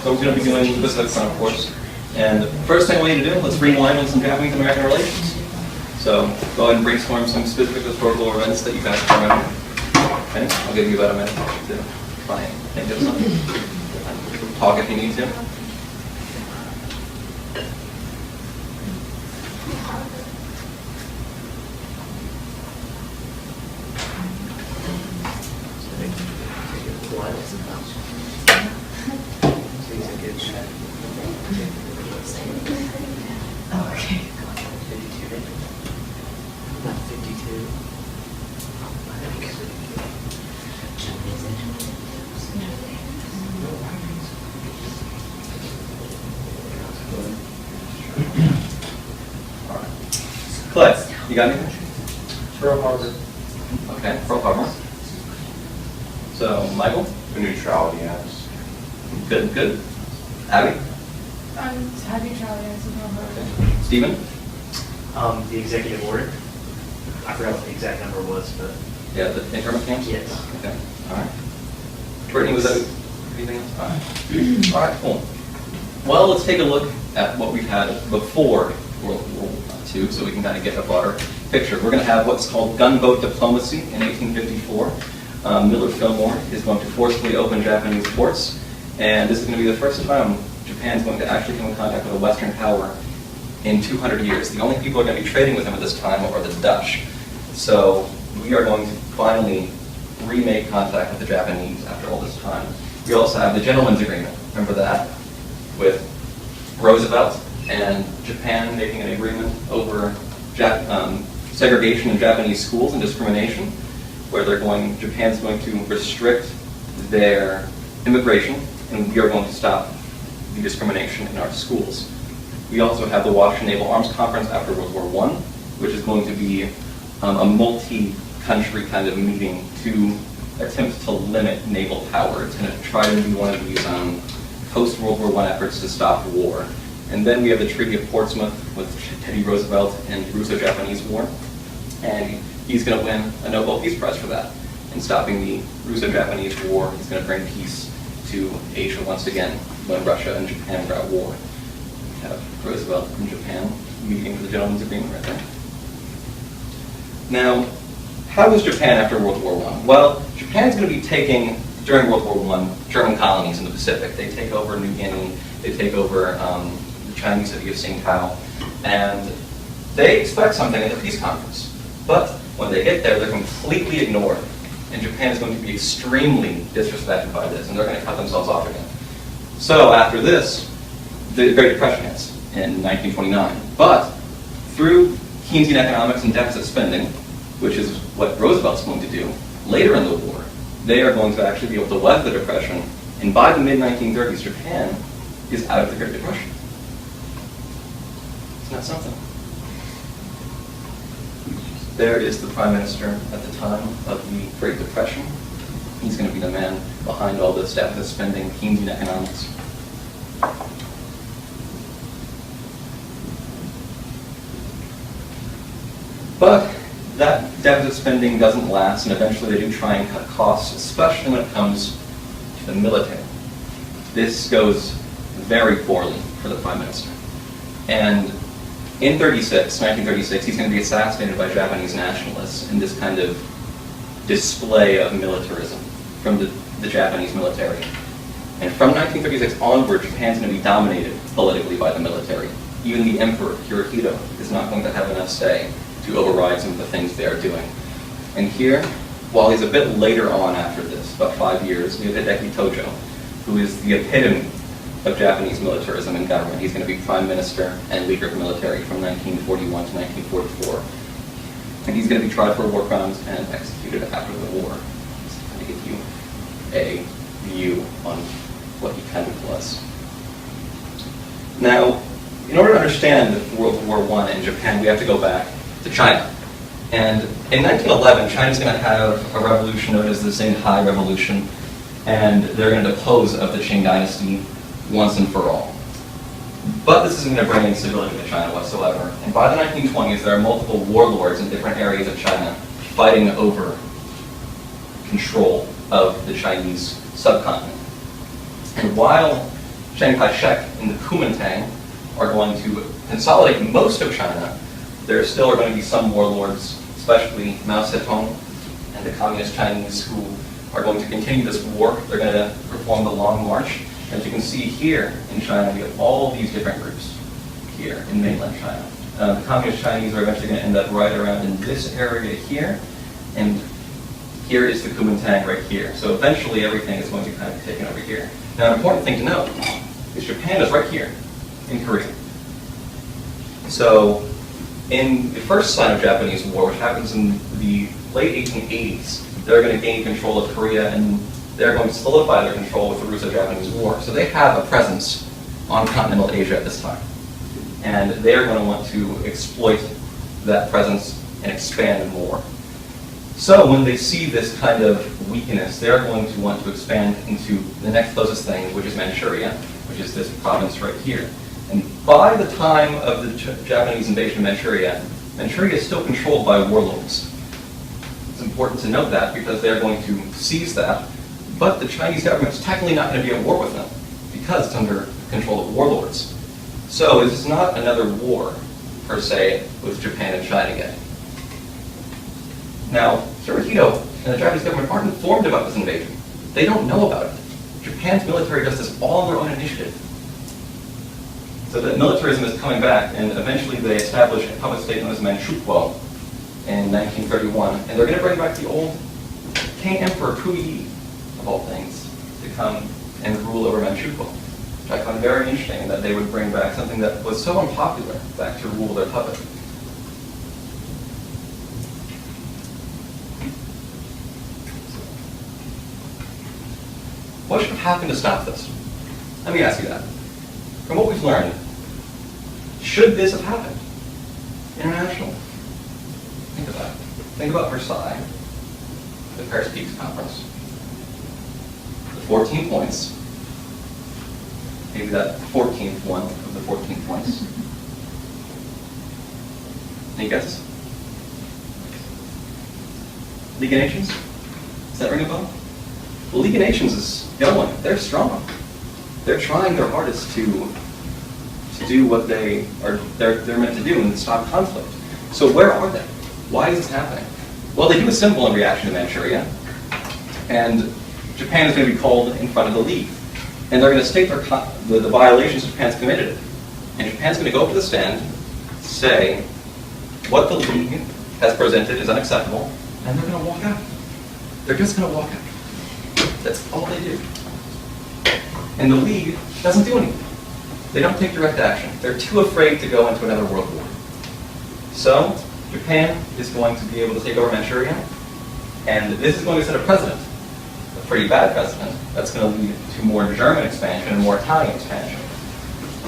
but we're going to be doing the Pacific Front, of course. And the first thing we need to do, let's rewind on some Japanese-American relations. So go ahead and brainstorm some specific historical events that you guys can remember. Okay, I'll give you about a minute to try and think of something. Talk if you need to. Okay. 52. Not 52. All right. Clay, you got anything? Pearl Harbor. Okay, Pearl Harbor. So, Michael? The Neutrality Acts. Good, good. Abby? Happy Charlie, I Okay. Stephen? The executive order. I forgot what the exact number was, but Yeah, the internment camps? yes. Okay, all right. Brittany, was that anything else? All right. All right, cool. Well, let's take a look at what we've had before World War II so we can kind of get a broader picture. We're going to have what's called gunboat diplomacy in 1854. Millard Fillmore is going to forcibly open Japanese ports, and this is going to be the first time Japan's going to actually come in contact with a Western power in 200 years. The only people who are going to be trading with them at this time are the Dutch. So we are going to finally remake contact with the Japanese after all this time. We also have the Gentleman's Agreement. Remember that? With Roosevelt and Japan making an agreement over segregation in Japanese schools and discrimination, where Japan's going to restrict their immigration, and we are going to stop the discrimination in our schools. We also have the Washington Naval Arms Conference after World War I, which is going to be a multi-country kind of meeting to attempt to limit naval power. It's going to try to be one of these post-World War I efforts to stop war. And then we have the Treaty of Portsmouth with Teddy Roosevelt and the Russo-Japanese War. And he's going to win a Nobel Peace Prize for that. In stopping the Russo-Japanese War, he's going to bring peace to Asia once again when Russia and Japan were at war. We have Roosevelt and Japan meeting for the Gentleman's Agreement right there. Now, how was Japan after World War I? Well, Japan's going to be taking, during World War I, German colonies in the Pacific. They take over New Guinea, they take over the Chinese city of Tsingtao, and they expect something at the peace conference. But when they get there, they're completely ignored. And Japan is going to be extremely disrespected by this, and they're going to cut themselves off again. So after this, the Great Depression hits in 1929. But through Keynesian economics and deficit spending, which is what Roosevelt's going to do later in the war, they are going to actually be able to weather the Depression. And by the mid-1930s, Japan is out of the Great Depression. Isn't that something? There is the Prime Minister at the time of the Great Depression. He's going to be the man behind all this deficit spending, Keynesian economics. But that deficit spending doesn't last, and eventually they do try and cut costs, especially when it comes to the military. This goes very poorly for the Prime Minister. And in 1936, he's going to be assassinated by Japanese nationalists in this kind of display of militarism from the Japanese military. And from 1936 onward, Japan's going to be dominated politically by the military. Even the Emperor, Hirohito, is not going to have enough say to override some of the things they are doing. And here, while he's a bit later on after this, about 5 years, we have Hideki Tojo, who is the epitome of Japanese militarism and government. He's going to be prime minister and leader of the military from 1941 to 1944. And he's going to be tried for war crimes and executed after the war. Just to give you a view on what he kind of was. Now, in order to understand World War I in Japan, we have to go back to China. And in 1911, China's going to have a revolution known as the Xinhai Revolution, and they're going to depose of the Qing dynasty once and for all. But this isn't going to bring any stability to China whatsoever. And by the 1920s, there are multiple warlords in different areas of China fighting over control of the Chinese subcontinent. And while Chiang Kai-shek and the Kuomintang are going to consolidate most of China. There still are going to be some warlords, especially Mao Zedong and the Communist Chinese, who are going to continue this war. They're going to perform the Long March. As you can see here in China, we have all these different groups here in mainland China. The Communist Chinese are eventually going to end up right around in this area here, and here is the Kuomintang right here. So eventually everything is going to kind of be taken over here. Now, an important thing to note is Japan is right here in Korea. So in the first Sino-Japanese War, which happens in the late 1880s, they're going to gain control of Korea, and they're going to solidify their control with the Russo-Japanese War. So they have a presence on continental Asia at this time. And they're going to want to exploit that presence and expand more. So when they see this kind of weakness, they're going to want to expand into the next closest thing, which is Manchuria, which is this province right here. And by the time of the Japanese invasion of Manchuria, Manchuria is still controlled by warlords. It's important to note that because they're going to seize that, but the Chinese government is technically not going to be at war with them because it's under control of warlords. So this is not another war, per se, with Japan and China yet. Now, Hirohito and the Japanese government aren't informed about this invasion. They don't know about it. Japan's military does this all on their own initiative. So that militarism is coming back, and eventually they establish a public state known as Manchukuo in 1931, and they're going to bring back the old King Emperor Puyi, of all things, to come and rule over Manchukuo. Which I find very interesting that they would bring back something that was so unpopular back to rule their puppet. What should have happened to stop this? Let me ask you that. From what we've learned, should this have happened? International. Think about it. Think about Versailles, the Paris Peace Conference, the 14 points, maybe that 14th one of the 14 points. Any guesses? League of Nations? Does that ring a bell? The League of Nations is going. They're strong. They're trying their hardest to do what they're meant to do and stop conflict. So where are they? Why is this happening? Well, they do a symbol in reaction to Manchuria, and Japan is going to be called in front of the League, and they're going to state the violations Japan's committed, and Japan's going to go up to the stand, say what the League has presented is unacceptable, and they're going to walk out. They're just going to walk out. That's all they do. And the League doesn't do anything. They don't take direct action. They're too afraid to go into another world war. So Japan is going to be able to take over Manchuria, and this is going to set a precedent, a pretty bad precedent, that's going to lead to more German expansion and more Italian expansion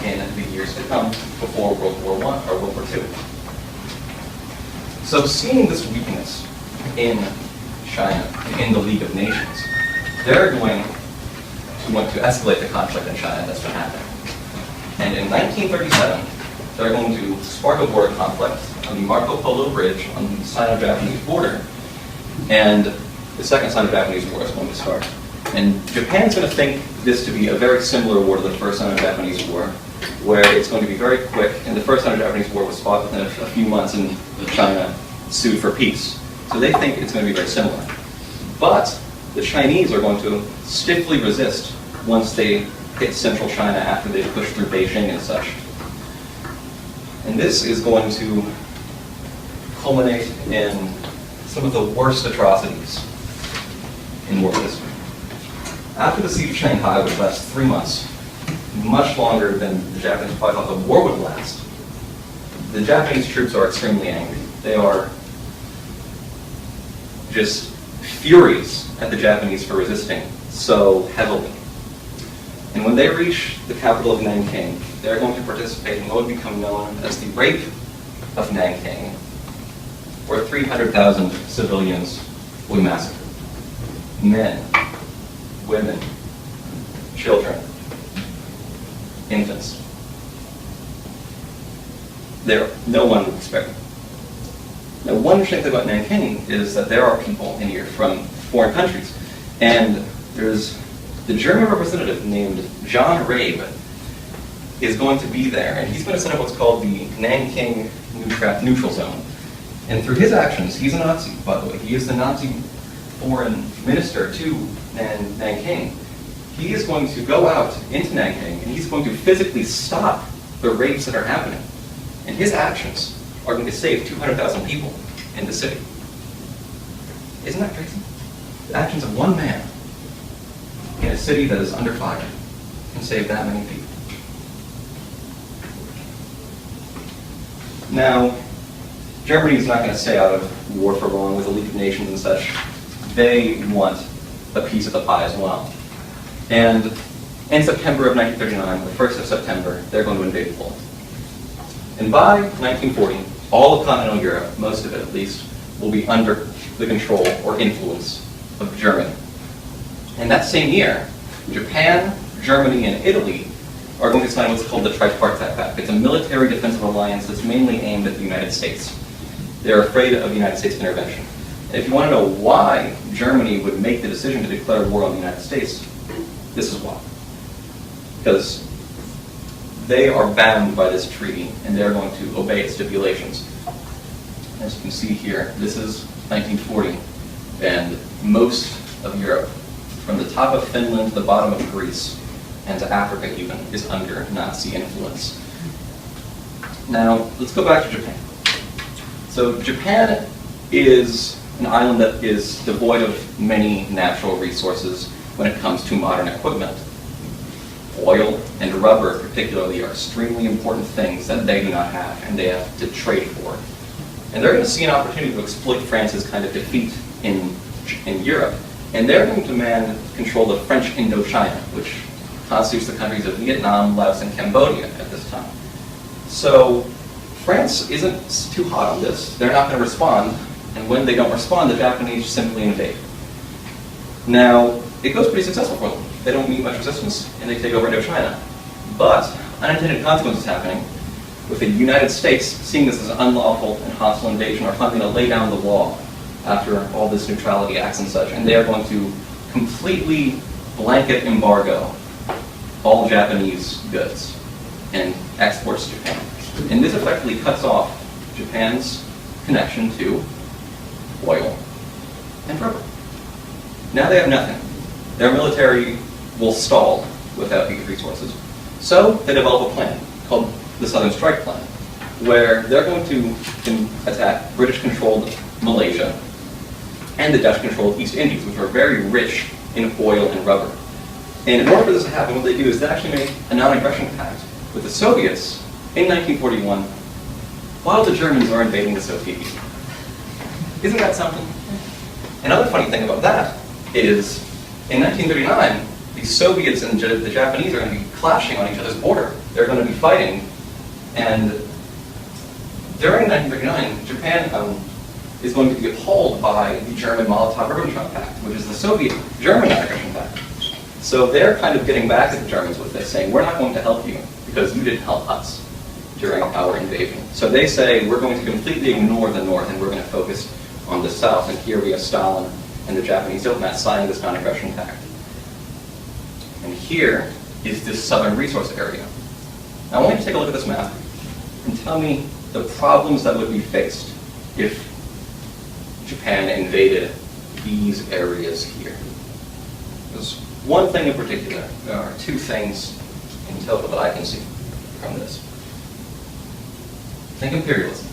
in the years to come before World War I or World War II. So seeing this weakness in China, in the League of Nations, they're going to want to escalate the conflict in China. That's what happened. And in 1937, they're going to spark a border conflict on the Marco Polo Bridge on the Sino-Japanese border, and the second Sino-Japanese War is going to start. And Japan's going to think this to be a very similar war to the first Sino-Japanese War, where it's going to be very quick, and the first Sino-Japanese War was fought within a few months, and China sued for peace. So they think it's going to be very similar. But the Chinese are going to stiffly resist once they hit central China after they push through Beijing and such. And this is going to culminate in some of the worst atrocities in world history. After the siege of Shanghai, which lasts 3 months, much longer than the Japanese probably thought the war would last, the Japanese troops are extremely angry. They are just furious at the Japanese for resisting so heavily. And when they reach the capital of Nanking, they're going to participate in what would become known as the Rape of Nanking, where 300,000 civilians will be massacred. Men, women, children, infants. No one would expect it. Now, one interesting thing about Nanking is that there are people in here from foreign countries, and there's the German representative named John Rabe is going to be there, and he's going to set up what's called the Nanking Neutral Zone. And through his actions, he's a Nazi, by the way. He is the Nazi foreign minister to Nanking. He is going to go out into Nanking, and he's going to physically stop the rapes that are happening. And his actions are going to save 200,000 people in the city. Isn't that crazy? The actions of one man in a city that is under fire can save that many people. Now, Germany is not going to stay out of war for long with the League of Nations and such. They want a piece of the pie as well. And in September of 1939, the 1st of September, they're going to invade Poland. And by 1940, all of continental Europe, most of it at least, will be under the control or influence of Germany. And that same year, Japan, Germany, and Italy are going to sign what's called the Tripartite Pact. It's a military defensive alliance that's mainly aimed at the United States. They're afraid of United States intervention. And if you want to know why Germany would make the decision to declare war on the United States, this is why. Because they are bound by this treaty, and they're going to obey its stipulations. As you can see here, this is 1940, and most of Europe, from the top of Finland to the bottom of Greece, and to Africa even, is under Nazi influence. Now, let's go back to Japan. So Japan is an island that is devoid of many natural resources when it comes to modern equipment. Oil and rubber particularly are extremely important things that they do not have, and they have to trade for. And they're going to see an opportunity to exploit France's kind of defeat in Europe, and they're going to demand control of French Indochina, which constitutes the countries of Vietnam, Laos, and Cambodia at this time. So France isn't too hot on this. They're not going to respond, and when they don't respond, the Japanese simply invade. Now, it goes pretty successful for them. They don't meet much resistance, and they take over Indochina. But unintended consequences happening, with the United States seeing this as an unlawful and hostile invasion, are finally going to lay down the law after all this neutrality acts and such, and they are going to completely blanket embargo all Japanese goods and exports to Japan. And this effectively cuts off Japan's connection to oil and rubber. Now they have nothing. Their military will stall without these resources. So they develop a plan called the Southern Strike Plan, where they're going to attack British-controlled Malaysia and the Dutch-controlled East Indies, which are very rich in oil and rubber. And in order for this to happen, what they do is they actually make a non-aggression pact with the Soviets in 1941 while the Germans are invading the Soviet Union. Isn't that something? Another funny thing about that is in 1939, the Soviets and the Japanese are going to be clashing on each other's border. They're going to be fighting. And during 1939, Japan is going to be appalled by the German Molotov-Ribbentrop Pact, which is the Soviet-German non-aggression pact. So they're kind of getting back at the Germans with this, saying, we're not going to help you because you didn't help us during our invasion. So they say, we're going to completely ignore the North and we're going to focus on the South. And here we have Stalin and the Japanese diplomats signing this non-aggression pact. And here is this southern resource area. Now I want you to take a look at this map and tell me the problems that would be faced if Japan invaded these areas here. There's one thing in particular. There are two things in total that I can see from this. Think imperialism.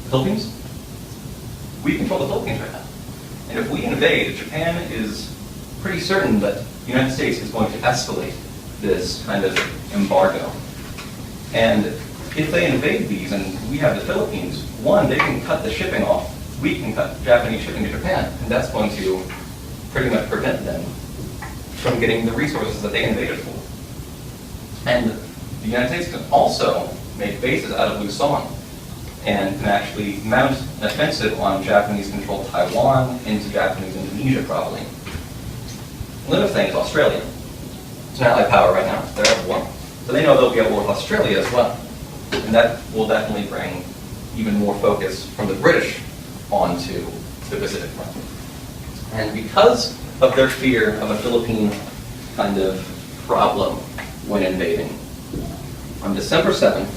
The Philippines? We control the Philippines right now. And if we invade, Japan is pretty certain that the United States is going to escalate this kind of embargo. And if they invade these and we have the Philippines, one, they can cut the shipping off. We can cut Japanese shipping to Japan, and that's going to pretty much prevent them from getting the resources that they invaded for. And the United States can also make bases out of Luzon and can actually mount an offensive on Japanese-controlled Taiwan into Japanese Indonesia, probably. Another thing is Australia. It's an allied power right now. They're at war. So they know they'll be at war with Australia as well. And that will definitely bring even more focus from the British onto the Pacific Front. And because of their fear of a Philippine kind of problem when invading, on December 7th,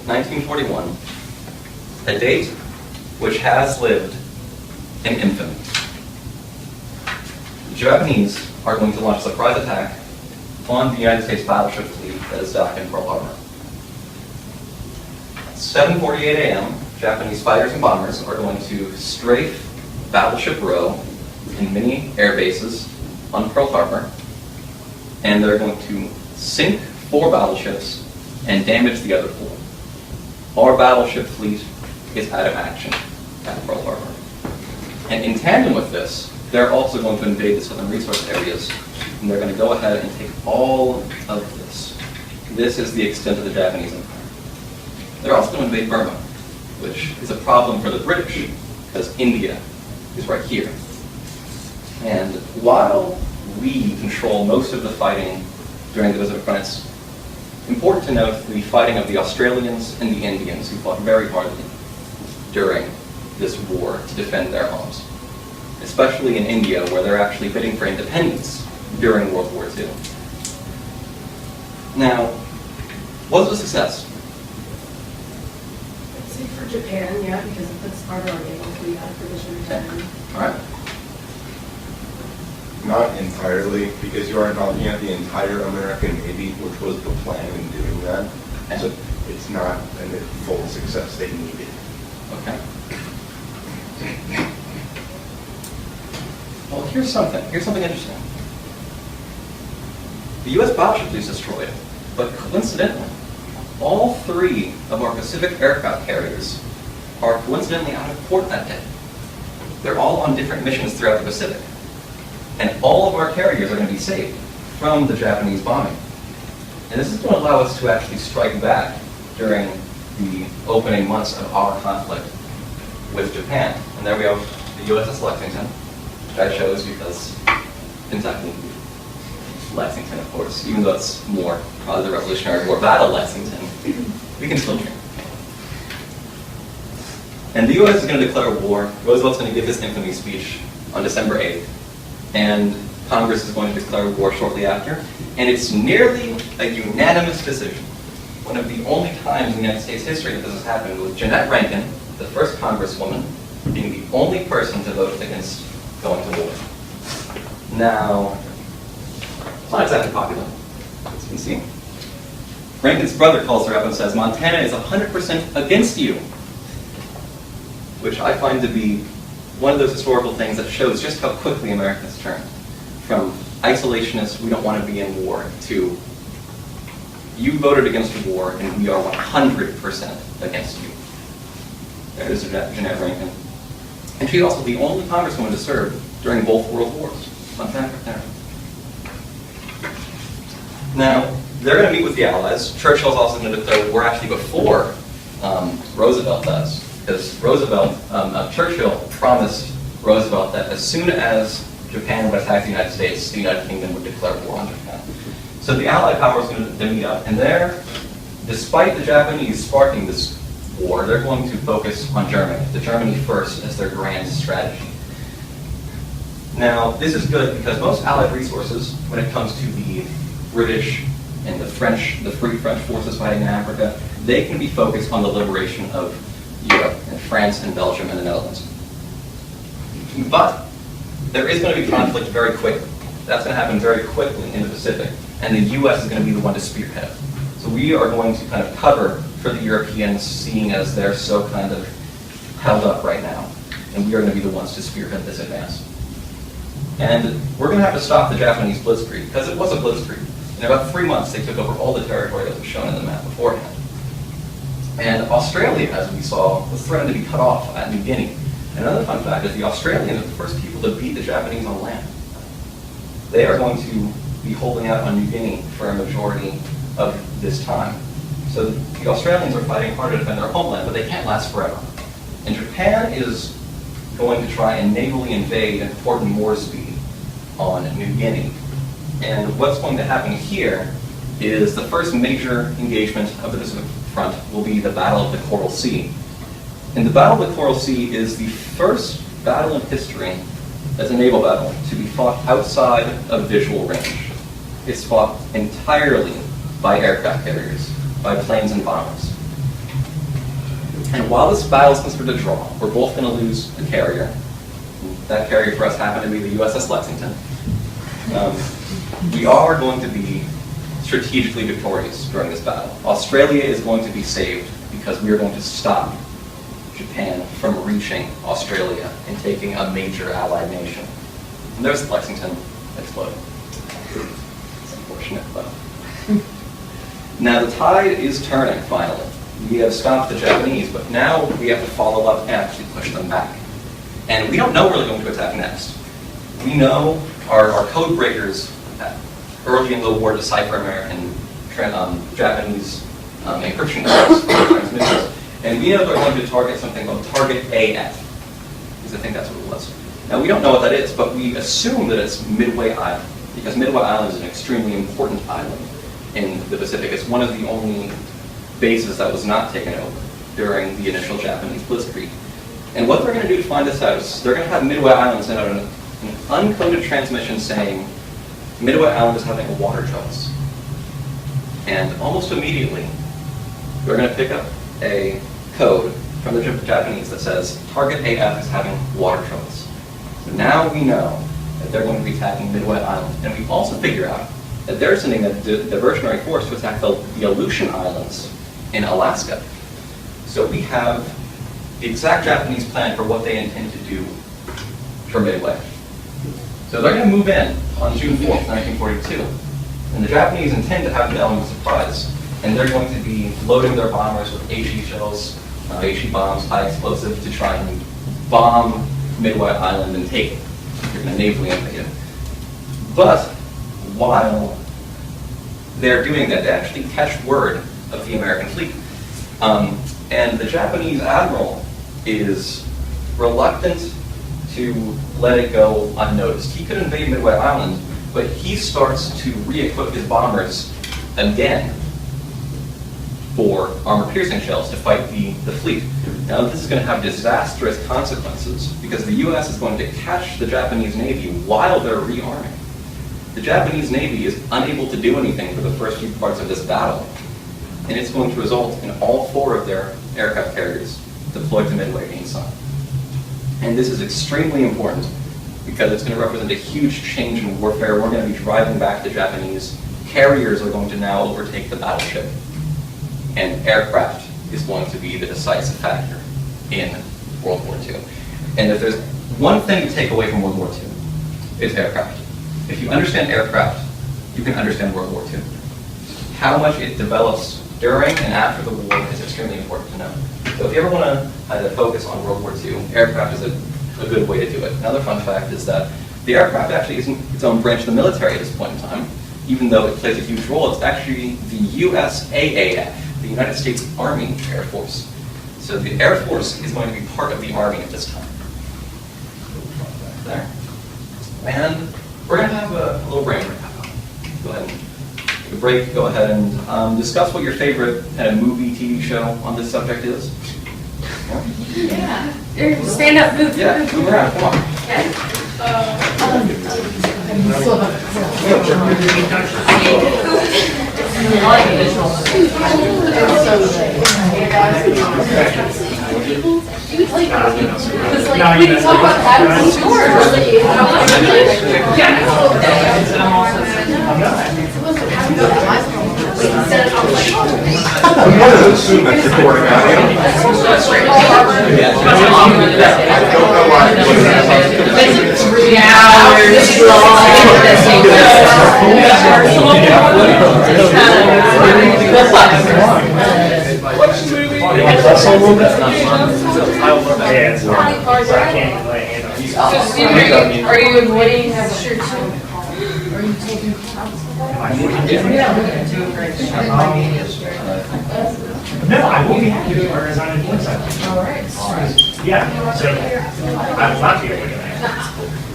1941, a date which has lived in infamy, the Japanese are going to launch a surprise attack on the United States battleship fleet that is docked in Pearl Harbor. At 7:48 a.m., Japanese fighters and bombers are going to strafe Battleship Row in many air bases on Pearl Harbor, and they're going to sink 4 battleships and damage the other 4. Our battleship fleet is out of action at Pearl Harbor. And in tandem with this, they're also going to invade the southern resource areas, and they're going to go ahead and take all of this. This is the extent of the Japanese empire. They're also going to invade Burma, which is a problem for the British, because India is right here. And while we control most of the fighting during the Pacific Front, it's important to note the fighting of the Australians and the Indians, who fought very hardly during this war to defend their homes, especially in India, where they're actually bidding for independence during World War II. Now, was it a success? Let's say for Japan, yeah, because it puts harder on able to be out of provision in Japan. All right. Not entirely, because you are involving the entire American Navy, which was the plan in doing that. So it's not a full success they needed. Okay. Well, here's something interesting. The U.S. battleship fleet is destroyed, but coincidentally, all 3 of our Pacific aircraft carriers are coincidentally out of port that day. They're all on different missions throughout the Pacific. And all of our carriers are going to be saved from the Japanese bombing. And this is going to allow us to actually strike back during the opening months of our conflict with Japan. And there we have the USS Lexington, which I chose because Kentucky, Lexington, of course, even though it's more probably the Revolutionary War battle Lexington, we can still drink. And the U.S. is going to declare war. Roosevelt's going to give his infamy speech on December 8th. And Congress is going to declare war shortly after. And it's nearly a unanimous decision. One of the only times in United States history that this has happened, with Jeanette Rankin, the first congresswoman, being the only person to vote against going to war. Now, it's not exactly popular, as you can see. Rankin's brother calls her up and says, "Montana is 100% against you," which I find to be one of those historical things that shows just how quickly America has turned from isolationist, we don't want to be in war, to you voted against war and we are 100% against you. There's Jeanette Rankin. And she's also the only congresswoman to serve during both world wars. Fun fact right there. Now, they're going to meet with the Allies. Churchill's also going to declare war actually before Roosevelt does. Because Churchill promised Roosevelt that as soon as Japan would attack the United States, the United Kingdom would declare war on Japan. So the Allied powers are going to meet up, and despite the Japanese sparking this war, they're going to focus on Germany, the Germany first as their grand strategy. Now, this is good because most Allied resources, when it comes to the British and the French, the Free French forces fighting in Africa, they can be focused on the liberation of Europe, and France, and Belgium, and the Netherlands. But there is going to be conflict very quickly. That's going to happen very quickly in the Pacific, and the U.S. is going to be the one to spearhead. So we are going to kind of cover for the Europeans, seeing as they're so kind of held up right now, and we are going to be the ones to spearhead this advance. And we're going to have to stop the Japanese blitzkrieg, because it was a blitzkrieg. In about 3 months, they took over all the territory that was shown in the map beforehand. And Australia, as we saw, was threatened to be cut off at New Guinea. And another fun fact is the Australians are the first people to beat the Japanese on land. They are going to be holding out on New Guinea for a majority of this time. So the Australians are fighting hard to defend their homeland, but they can't last forever. And Japan is going to try and navally invade Port Moresby on New Guinea. And what's going to happen here is the first major engagement of the Pacific Front will be the Battle of the Coral Sea. And the Battle of the Coral Sea is the first battle in history as a naval battle to be fought outside of visual range. It's fought entirely by aircraft carriers, by planes and bombers. And while this battle is considered a draw, we're both going to lose a carrier. That carrier for us happened to be the USS Lexington. We are going to be strategically victorious during this battle. Australia is going to be saved because we are going to stop Japan from reaching Australia and taking a major allied nation. And there's Lexington exploding. It's unfortunate, but... Now the tide is turning, finally. We have stopped the Japanese, but now we have to follow up and actually push them back. And we don't know where they're going to attack next. We know our code breakers early in the war decipher American, Japanese encryption codes for transmissions. And we know they're going to target something called Target AF, because I think that's what it was. Now we don't know what that is, but we assume that it's Midway Island, because Midway Island is an extremely important island in the Pacific. It's one of the only bases that was not taken over during the initial Japanese blitzkrieg. And what they're going to do to find this out is they're going to have Midway Island send out an uncoded transmission saying Midway Island is having water troubles. And almost immediately, they're going to pick up a code from the Japanese that says Target AF is having water troubles. So now we know that they're going to be attacking Midway Island. And we also figure out that they're sending a diversionary force to attack the Aleutian Islands in Alaska. So we have the exact Japanese plan for what they intend to do for Midway. So they're going to move in on June 4th, 1942. And the Japanese intend to have an element of surprise. And they're going to be loading their bombers with HE shells, HE bombs, high explosive, to try and bomb Midway Island and take it. They're going to navally invade it. But while they're doing that, they actually catch word of the American fleet. And the Japanese admiral is reluctant to let it go unnoticed. He could invade Midway Island, but he starts to re-equip his bombers again for armor-piercing shells to fight the fleet. Now this is going to have disastrous consequences because the U.S. is going to catch the Japanese Navy while they're rearming. The Japanese Navy is unable to do anything for the first few parts of this battle, and it's going to result in all 4 of their aircraft carriers deployed to Midway being sunk. And this is extremely important because it's going to represent a huge change in warfare. We're going to be driving back the Japanese. Carriers are going to now overtake the battleship. And aircraft is going to be the decisive factor in World War II. And if there's one thing to take away from World War II, it's aircraft. If you understand aircraft, you can understand World War II. How much it develops during and after the war is extremely important to know. So if you ever want to focus on World War II, aircraft is a good way to do it. Another fun fact is that the aircraft actually isn't its own branch of the military at this point in time. Even though it plays a huge role, it's actually the USAAF, the United States Army Air Force. So the Air Force is going to be part of the Army at this time. There. And we're going to have a little brain break. Go ahead and take a break. Go ahead and discuss what your favorite kind of movie, TV show on this subject is. Yeah. Stand up, move. Yeah, move around. Come on. We can talk about having I'm going to assume that's recording out. I don't know why. It's 3 hours Are you avoiding sure too? Are you taking No, I will be happy to resign in one second. All right. Yeah, so I will not be able to do that.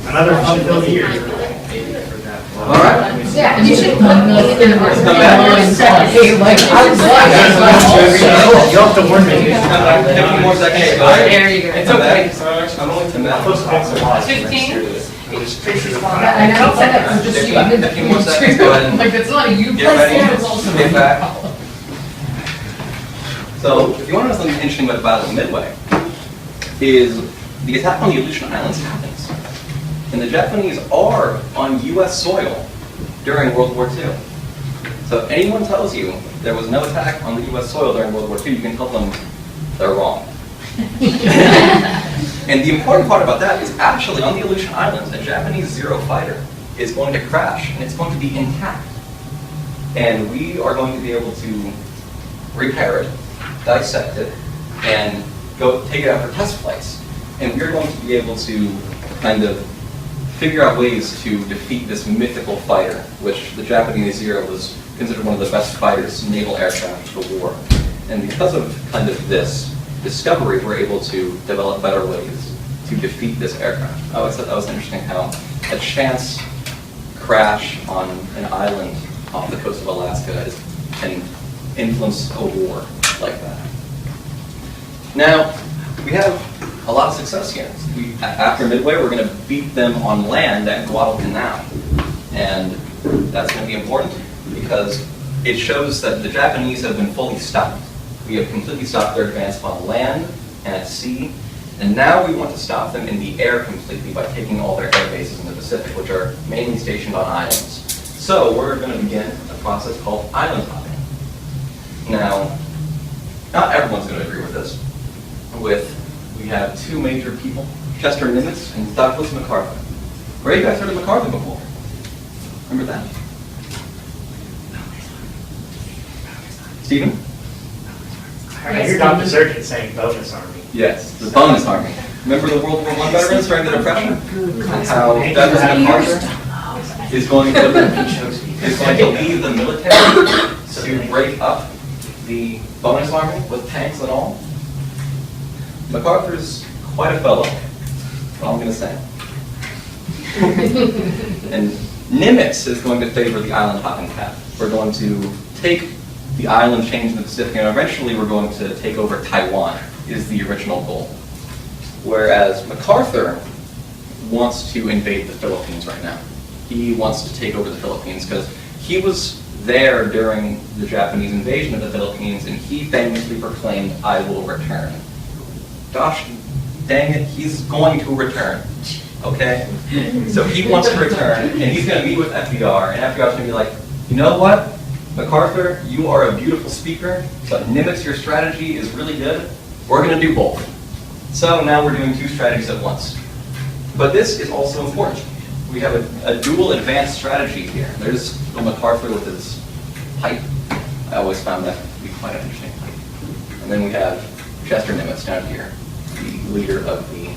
Another fun-filled year. All right. Yeah, you should put me in the Come back. You'll have to warn me. Come back. 15 more seconds. Go ahead. There you go. It's okay. I'm only 10 minutes. that. Close to fix the laws for next 15? year. It just fixes the I know, it's like, I'm just If saying. you got 15 more seconds, go ahead and Like, it's not a you get ready, person, it's also get a back. problem. So, if you want to know something interesting about the Battle of Midway, is the attack on the Aleutian Islands happens. And the Japanese are on U.S. soil during World War II. So if anyone tells you there was no attack on the U.S. soil during World War II, you can tell them they're wrong. And the important part about that is actually on the Aleutian Islands, a Japanese Zero fighter is going to crash, and it's going to be intact. And we are going to be able to repair it, dissect it, and go take it out for test flights. And we're going to be able to kind of figure out ways to defeat this mythical fighter, which the Japanese Zero was considered one of the best fighters, naval aircraft of the war. And because of kind of this discovery, we're able to develop better ways to defeat this aircraft. I always thought that was interesting how a chance crash on an island off the coast of Alaska can influence a war like that. Now, we have a lot of success here. After Midway, we're going to beat them on land at Guadalcanal. And that's going to be important because it shows that the Japanese have been fully stopped. We have completely stopped their advance on land and at sea. And now we want to stop them in the air completely by taking all their air bases in the Pacific, which are mainly stationed on islands. So we're going to begin a process called island hopping. Now, not everyone's going to agree with this. We have two major people, Chester Nimitz and Douglas MacArthur. Where have you guys heard of MacArthur before? Remember that? Stephen? I hear Dr. Zurkin saying bonus army. Yes, the bonus army. Remember the World War I veterans during the Depression? And how Douglas MacArthur is going to lead the military to break up the bonus army with tanks and all? MacArthur's quite a fellow, that's all I'm going to say. And Nimitz is going to favor the island hopping path. We're going to take the island chains in the Pacific, and eventually we're going to take over Taiwan, is the original goal. Whereas MacArthur wants to invade the Philippines right now. He wants to take over the Philippines because he was there during the Japanese invasion of the Philippines, and he famously proclaimed, "I will return." Gosh dang it, he's going to return, okay? So he wants to return, and he's going to meet with FDR, and FDR's going to be like, you know what, MacArthur, you are a beautiful speaker, but Nimitz, your strategy is really good. We're going to do both. So now we're doing two strategies at once. But this is also important. We have a dual advanced strategy here. There's MacArthur with his pipe. I always found that to be quite an interesting pipe. And then we have Chester Nimitz down here, the leader of the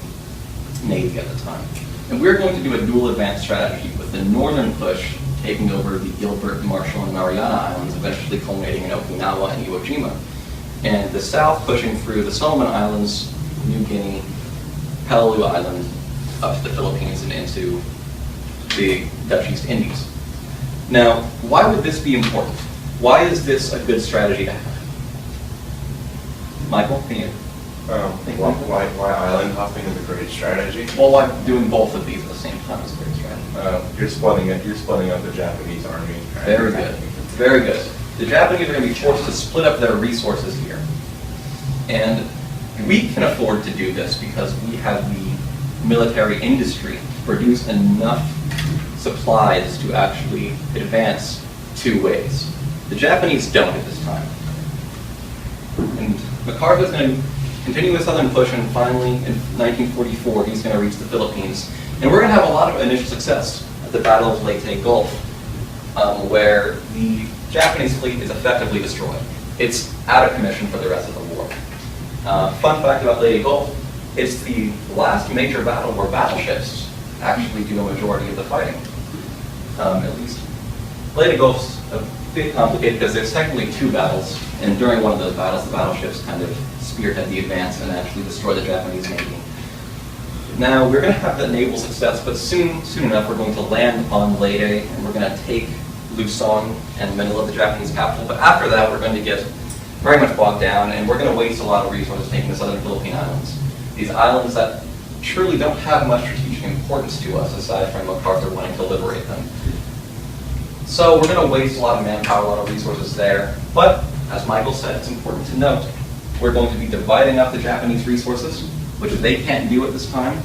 Navy at the time. And we're going to do a dual advanced strategy with the northern push taking over the Gilbert, Marshall, and Mariana Islands, eventually culminating in Okinawa and Iwo Jima. And the south pushing through the Solomon Islands, New Guinea, Palau Island, up to the Philippines and into the Dutch East Indies. Now, why would this be important? Why is this a good strategy to have? Michael, can you? Why island hopping is a great strategy? Well, why doing both of these at the same time is a great strategy? You're splitting up the Japanese army. Very good. Very good. The Japanese are going to be forced to split up their resources here. And we can afford to do this because we have the military industry to produce enough supplies to actually advance two ways. The Japanese don't at this time. And MacArthur's going to continue the southern push, and finally, in 1944, he's going to reach the Philippines. And we're going to have a lot of initial success at the Battle of Leyte Gulf, where the Japanese fleet is effectively destroyed. It's out of commission for the rest of the war. Fun fact about Leyte Gulf, it's the last major battle where battleships actually do a majority of the fighting. At least Leyte Gulf's a bit complicated because there's technically two battles, and during one of those battles, the battleships kind of spearhead the advance and actually destroy the Japanese Navy. Now, we're going to have that naval success, but soon enough, we're going to land on Leyte, and we're going to take Luzon and Manila, the Japanese capital. But after that, we're going to get very much bogged down, and we're going to waste a lot of resources taking the southern Philippine Islands. These islands that truly don't have much strategic importance to us aside from MacArthur wanting to liberate them. So we're going to waste a lot of manpower, a lot of resources there. But as Michael said, it's important to note, we're going to be dividing up the Japanese resources, which they can't do at this time,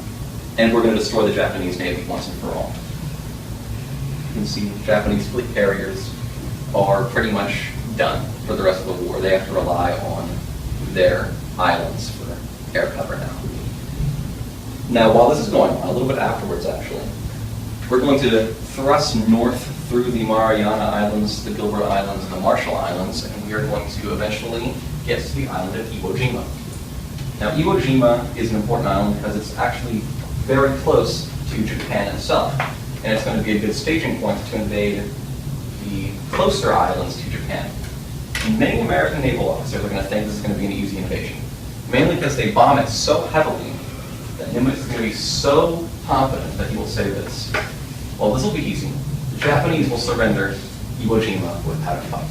and we're going to destroy the Japanese Navy once and for all. You can see Japanese fleet carriers are pretty much done for the rest of the war. They have to rely on their islands for air cover now. Now, while this is going on, a little bit afterwards actually, we're going to thrust north through the Mariana Islands, the Gilbert Islands, and the Marshall Islands, and we are going to eventually get to the island of Iwo Jima. Now, Iwo Jima is an important island because it's actually very close to Japan itself, and it's going to be a good staging point to invade the closer islands to Japan. And many American naval officers are going to think this is going to be an easy invasion, mainly because they bomb it so heavily that Nimitz is going to be so confident that he will say this: well, this will be easy. The Japanese will surrender Iwo Jima without a fight.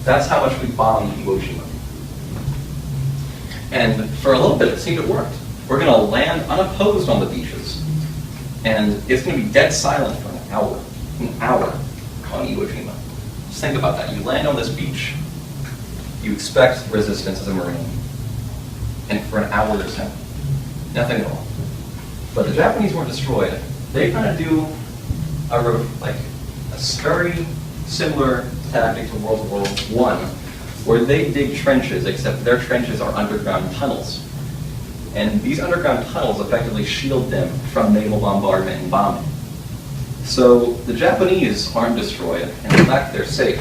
That's how much we bombed Iwo Jima. And for a little bit, it seemed it worked. We're going to land unopposed on the beaches, and it's going to be dead silent for an hour on Iwo Jima. Just think about that. You land on this beach, you expect resistance as a Marine, and for an hour there's nothing at all. But the Japanese weren't destroyed. They kind of do a very similar tactic to World War I, where they dig trenches, except their trenches are underground tunnels. And these underground tunnels effectively shield them from naval bombardment and bombing. So the Japanese aren't destroyed, and in fact they're safe.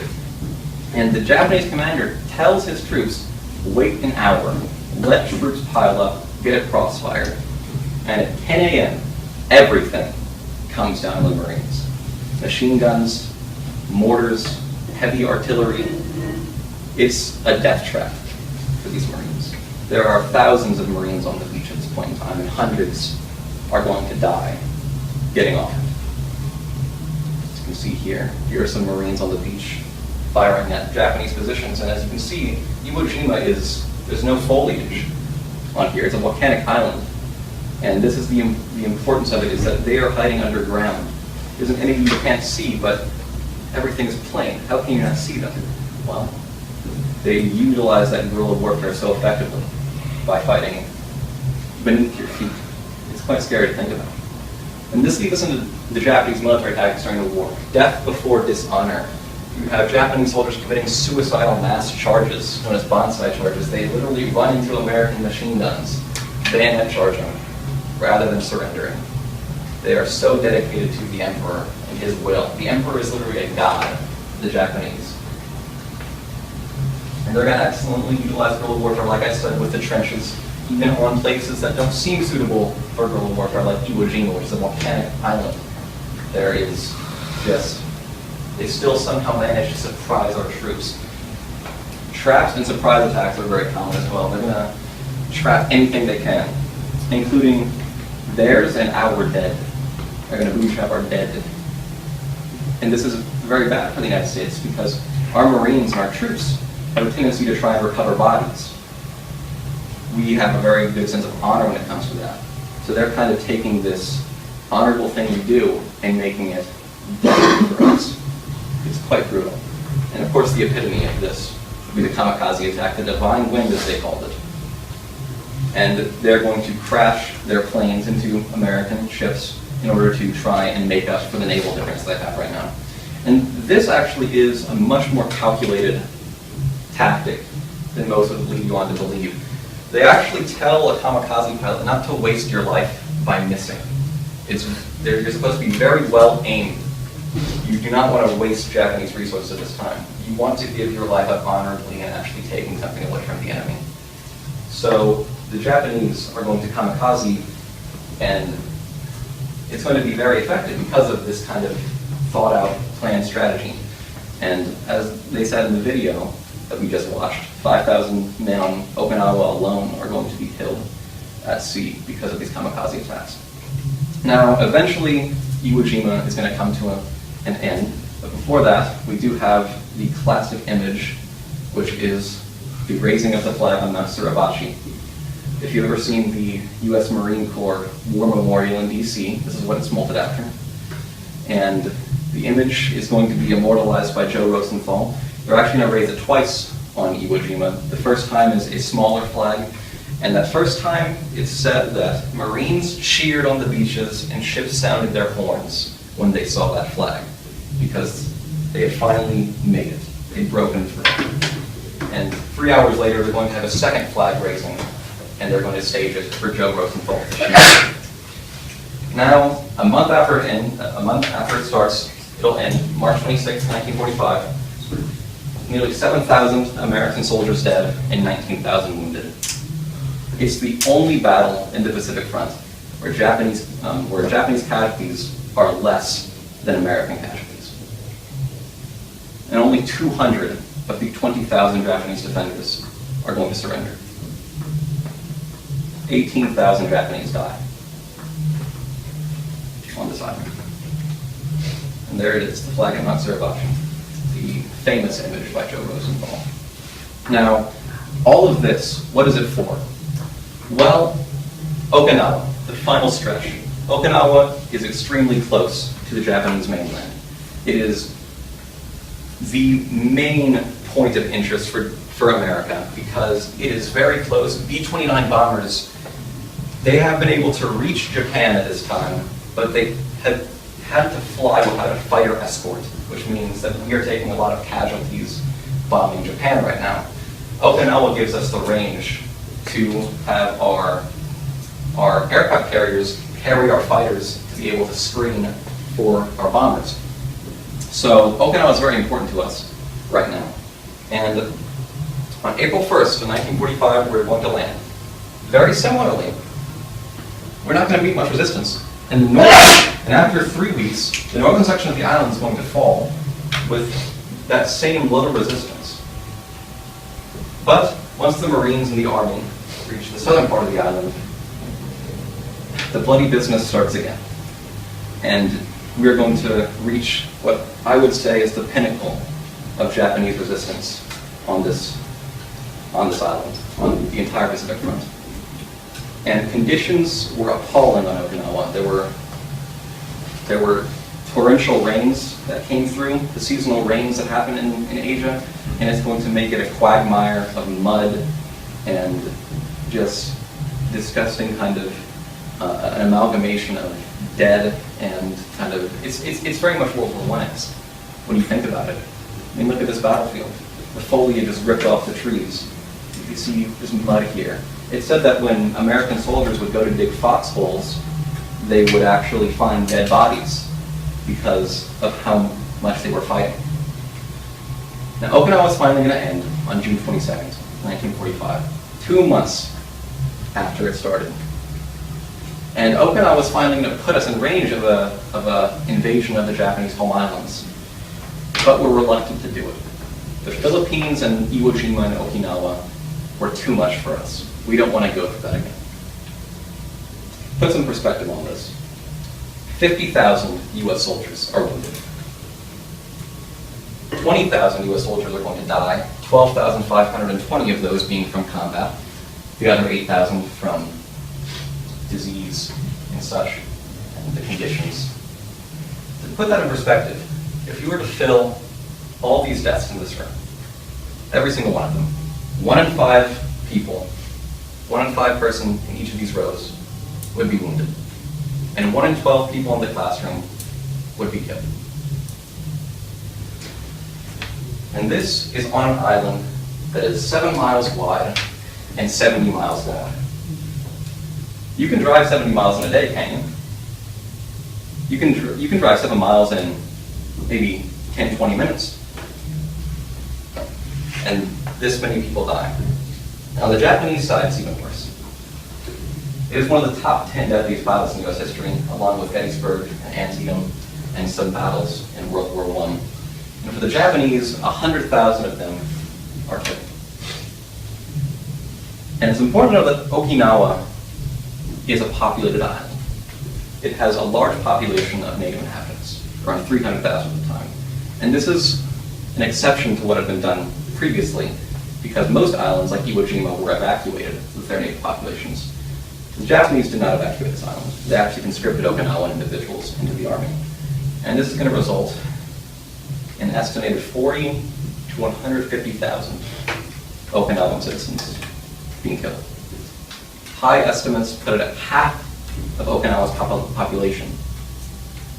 And the Japanese commander tells his troops, wait an hour, let troops pile up, get a crossfire, and at 10 a.m., everything comes down on the Marines. Machine guns, mortars, heavy artillery. It's a death trap for these Marines. There are thousands of Marines on the beach at this point in time, and hundreds are going to die getting off. As you can see here are some Marines on the beach firing at Japanese positions, and as you can see, Iwo Jima there's no foliage on here. It's a volcanic island, and this is the importance of it, is that they are hiding underground. There isn't anything you can't see, but everything is plain. How can you not see them? Well, they utilize that guerrilla warfare so effectively by fighting beneath your feet. It's quite scary to think about. And this leads us into the Japanese military tactics during the war. Death before dishonor. You have Japanese soldiers committing suicidal mass charges, known as bonsai charges. They literally run into American machine guns, bayonet charge them, rather than surrendering. They are so dedicated to the emperor and his will. The emperor is literally a god to the Japanese. And they're going to excellently utilize guerrilla warfare, like I said, with the trenches, even on places that don't seem suitable for guerrilla warfare, like Iwo Jima, which is a volcanic island. There is just, they still somehow manage to surprise our troops. Traps and surprise attacks are very common as well. They're going to trap anything they can, including theirs and our dead. They're going to booby trap our dead. And this is very bad for the United States because our Marines and our troops have a tendency to try and recover bodies. We have a very good sense of honor when it comes to that. So they're kind of taking this honorable thing we do and making it deadly for us. It's quite brutal. And of course the epitome of this would be the kamikaze attack, the divine wind as they called it. And they're going to crash their planes into American ships in order to try and make up for the naval difference they have right now. And this actually is a much more calculated tactic than most would lead you on to believe. They actually tell a kamikaze pilot not to waste your life by missing. You're supposed to be very well aimed. You do not want to waste Japanese resources at this time. You want to give your life up honorably and actually taking something away from the enemy. So the Japanese are going to kamikaze, and it's going to be very effective because of this kind of thought out planned strategy. And as they said in the video that we just watched, 5,000 men on Okinawa alone are going to be killed at sea because of these kamikaze attacks. Now, eventually, Iwo Jima is going to come to an end, but before that, we do have the classic image, which is the raising of the flag on Mount Suribachi. if you've ever seen the U.S. Marine Corps War Memorial in D.C., this is what it's molded after. And the image is going to be immortalized by Joe Rosenthal. They're actually going to raise it twice on Iwo Jima. The first time is a smaller flag, and that first time it's said that Marines cheered on the beaches and ships sounded their horns when they saw that flag, because they had finally made it. They'd broken through. And 3 hours later, they're going to have a second flag raising, and they're going to stage it for Joe Rosenthal to shoot. Now, a month after it starts, it'll end March 26, 1945. Nearly 7,000 American soldiers dead and 19,000 wounded. It's the only battle in the Pacific Front where Japanese casualties are less than American casualties. And only 200 of the 20,000 Japanese defenders are going to surrender. 18,000 Japanese die on this island. And there it is, the flag of Mount Suribachi, the famous image by Joe Rosenthal. Now, all of this, what is it for? Well, Okinawa, the final stretch. Okinawa is extremely close to the Japanese mainland. It is the main point of interest for America because it is very close. B-29 bombers, they have been able to reach Japan at this time, but they have had to fly without a fighter escort, which means that we are taking a lot of casualties bombing Japan right now. Okinawa gives us the range to have our aircraft carriers carry our fighters to be able to screen for our bombers. So Okinawa is very important to us right now. And on April 1st of 1945, we're going to land. Very similarly, we're not going to meet much resistance. And after 3 weeks, the northern section of the island is going to fall with that same little resistance. But once the Marines and the Army reach the southern part of the island, the bloody business starts again. And we're going to reach what I would say is the pinnacle of Japanese resistance on this island, on the entire Pacific Front. And conditions were appalling on Okinawa. There were torrential rains that came through, the seasonal rains that happen in Asia, and it's going to make it a quagmire of mud and just disgusting kind of an amalgamation of dead and kind of, it's very much World War I-esque when you think about it. I mean, look at this battlefield. The foliage is ripped off the trees. You see there's mud here. It said that when American soldiers would go to dig foxholes, they would actually find dead bodies because of how much they were fighting. Now, Okinawa is finally going to end on June 22nd, 1945, 2 months after it started. And Okinawa was finally going to put us in range of a invasion of the Japanese home islands, but we're reluctant to do it. The Philippines and Iwo Jima and Okinawa were too much for us. We don't want to go through that again. Put some perspective on this. 50,000 U.S. soldiers are wounded. 20,000 U.S. soldiers are going to die, 12,520 of those being from combat, the other 8,000 from disease and such, and the conditions. To put that in perspective, if you were to fill all these deaths in this room, every single one of them, 1 in 5 people, 1 in 5 person in each of these rows would be wounded. And 1 in 12 people in the classroom would be killed. And this is on an island that is 7 miles wide and 70 miles long. You can drive 70 miles in a day, can't you? You can drive 7 miles in maybe 10, 20 minutes. And this many people die. Now, on the Japanese side, it's even worse. It is one of the top 10 deadliest battles in U.S. history, along with Gettysburg and Antietam and some battles in World War I. And for the Japanese, 100,000 of them are killed. And it's important to know that Okinawa is a populated island. It has a large population of native inhabitants, around 300,000 at the time. And this is an exception to what had been done previously. because most islands, like Iwo Jima, were evacuated with their native populations. The Japanese did not evacuate this island. They actually conscripted Okinawan individuals into the army. And this is going to result in an estimated 40 to 150,000 Okinawan citizens being killed. High estimates put it at half of Okinawa's population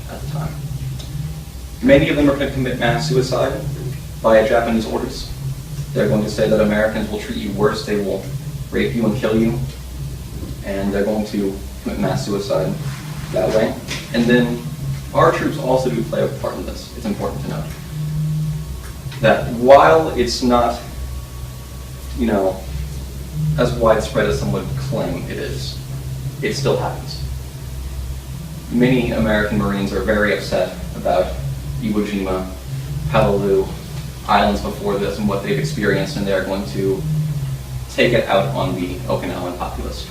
at the time. Many of them are going to commit mass suicide via Japanese orders. They're going to say that Americans will treat you worse, they will rape you and kill you, and they're going to commit mass suicide that way. And then our troops also do play a part in this. It's important to note that while it's not, as widespread as some would claim it is, it still happens. Many American Marines are very upset about Iwo Jima, Palau, islands before this and what they've experienced, and they're going to take it out on the Okinawan populace.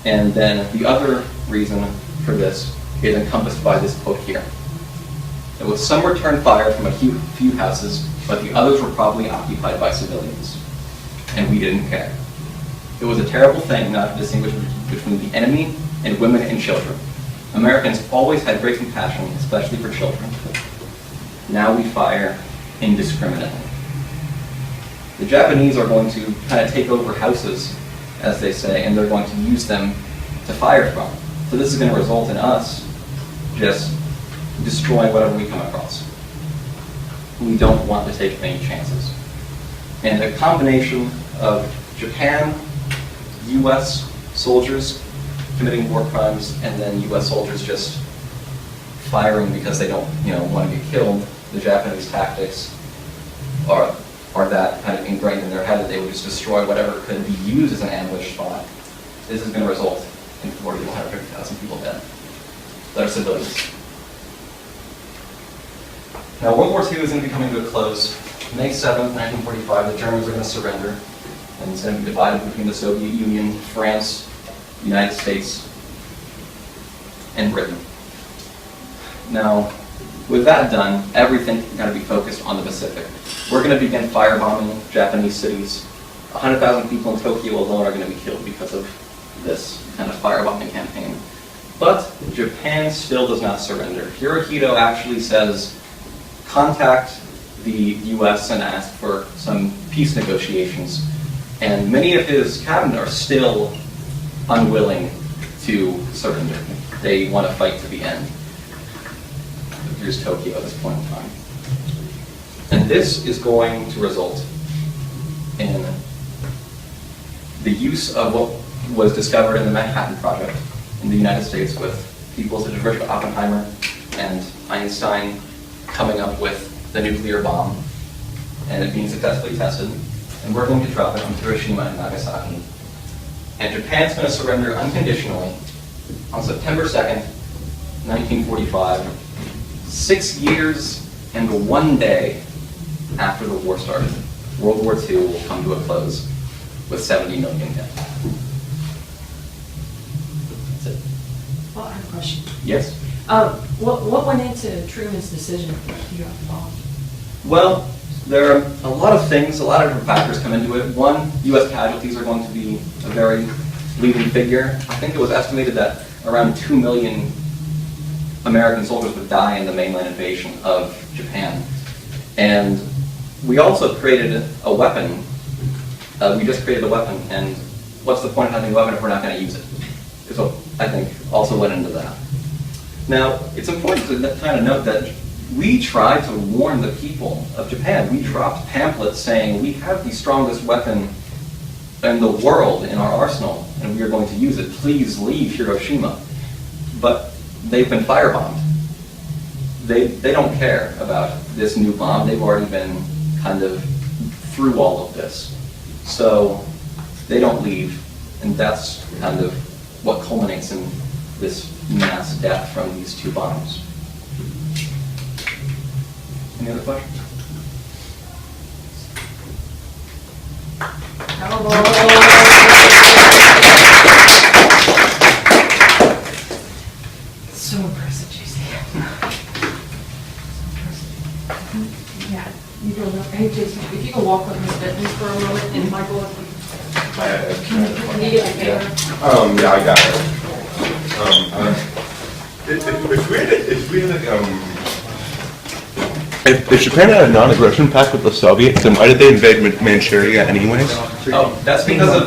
And then the other reason for this is encompassed by this quote here. It was some returned fire from a few houses, but the others were probably occupied by civilians, and we didn't care. It was a terrible thing not to distinguish between the enemy and women and children. Americans always had great compassion, especially for children. Now we fire indiscriminately. The Japanese are going to kind of take over houses, as they say, and they're going to use them to fire from. So this is going to result in us just destroying whatever we come across. We don't want to take any chances. And a combination of Japan, U.S. soldiers committing war crimes, and then U.S. soldiers just firing because they don't, want to get killed. The Japanese tactics are that kind of ingrained in their head that they would just destroy whatever could be used as an ambush spot. This is going to result in 40 to 150,000 people dead that are civilians. Now, World War II is going to be coming to a close. May 7th, 1945, the Germans are going to surrender, and it's going to be divided between the Soviet Union, France, the United States, and Britain. Now, with that done, everything's got to be focused on the Pacific. We're going to begin firebombing Japanese cities. 100,000 people in Tokyo alone are going to be killed because of this kind of firebombing campaign. But Japan still does not surrender. Hirohito actually says, contact the US and ask for some peace negotiations. And many of his cabinet are still unwilling to surrender. They want to fight to the end. Here's Tokyo at this point in time. And this is going to result in the use of what was discovered in the Manhattan Project in the United States, with people such as Richard Oppenheimer and Einstein coming up with the nuclear bomb and it being successfully tested. And we're going to drop it on Hiroshima and Nagasaki. And Japan's going to surrender unconditionally on September 2nd, 1945, 6 years and 1 day after the war started. World War II will come to a close with 70 million dead. That's it. Well, I have a question. Yes? What went into Truman's decision to drop the bomb? Well, there are a lot of things, a lot of different factors come into it. One, U.S. casualties are going to be a very leading figure. I think it was estimated that around 2 million American soldiers would die in the mainland invasion of Japan. And we also created a weapon. We just created a weapon, and what's the point of having a weapon if we're not going to use it? So I think also went into that. Now, it's important to kind of note that we tried to warn the people of Japan. We dropped pamphlets saying, we have the strongest weapon in the world in our arsenal, and we are going to use it. Please leave Hiroshima. But they've been firebombed. They don't care about this new bomb. They've already been kind of through all of this. So they don't leave, and that's kind of what culminates in this mass death from these two bombs. Any other questions? So impressive, JC. So impressive. Yeah, You don't know, hey Jason, if you can walk with Miss Bentley for a moment, and Michael, if you can you get a favor? Yeah, I got it. If Japan had a non-aggression pact with the Soviets, then why did they invade Manchuria anyways? Oh, that's because of